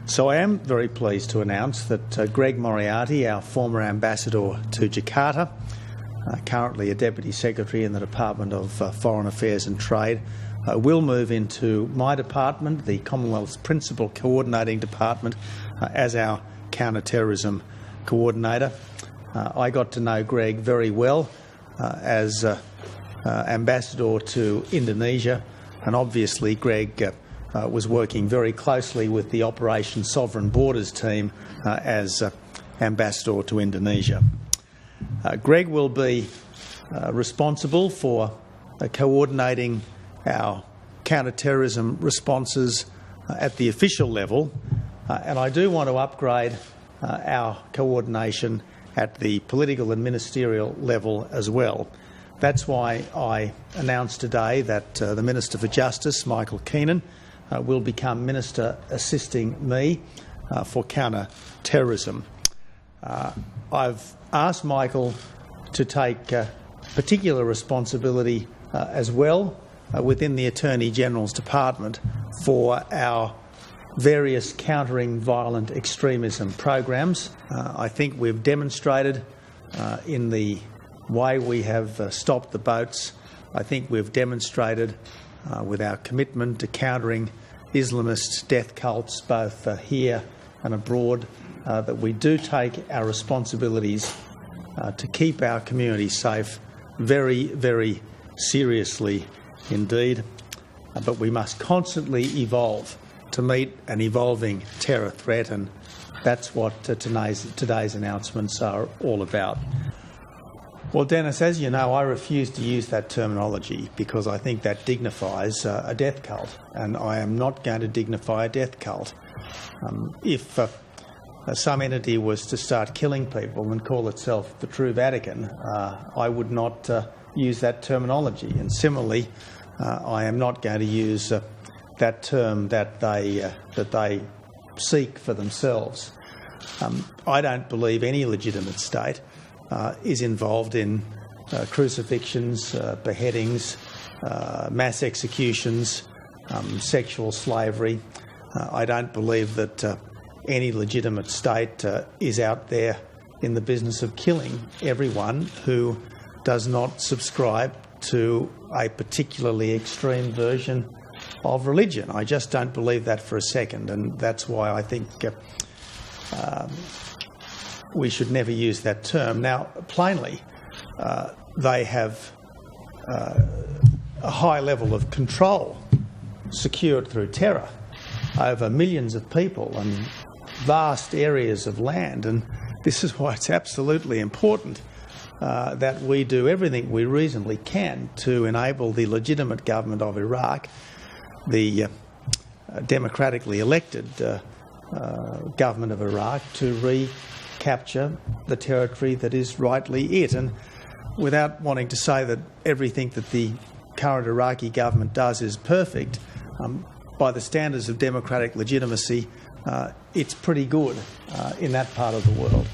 So I am very pleased to announce that Greg Moriarty, our former ambassador to Jakarta, currently a Deputy Secretary in the Department of Foreign Affairs and Trade, will move into my department, the Commonwealth's Principal Coordinating Department, as our counter-terrorism coordinator. I got to know Greg very well as ambassador to Indonesia, and obviously Greg was working very closely with the Operation Sovereign Borders team as ambassador to Indonesia. Greg will be responsible for coordinating our counter-terrorism responses at the official level, and I do want to upgrade our coordination at the political and ministerial level as well. That's why I announced today that the Minister for Justice, Michael Keenan, will become Minister assisting me for counter-terrorism. I've asked Michael to take particular responsibility as well within the Attorney General's Department for our various countering violent extremism programs. I think we've demonstrated in the way we have stopped the boats. I think we've demonstrated with our commitment to countering Islamist death cults both here and abroad that we do take our responsibilities to keep our community safe very, very seriously indeed. But we must constantly evolve to meet an evolving terror threat, and that's what today's announcements are all about. Well, Dennis, as you know, I refuse to use that terminology because I think that dignifies a death cult, and I am not going to dignify a death cult. If some entity was to start killing people and call itself the True Vatican, I would not use that terminology. And similarly, I am not going to use that term that they seek for themselves. I don't believe any legitimate state is involved in crucifixions, beheadings, mass executions, sexual slavery. I don't believe that any legitimate state is out there in the business of killing everyone who does not subscribe to a particularly extreme version of religion. I just don't believe that for a second, and that's why I think we should never use that term. Now, plainly, they have a high level of control secured through terror over millions of people and vast areas of land, and this is why it's absolutely important that we do everything we reasonably can to enable the legitimate government of Iraq, the democratically elected government of Iraq, to recapture the territory that is rightly it. And without wanting to say that everything that the current Iraqi government does is perfect, by the standards of democratic legitimacy, it's pretty good in that part of the world.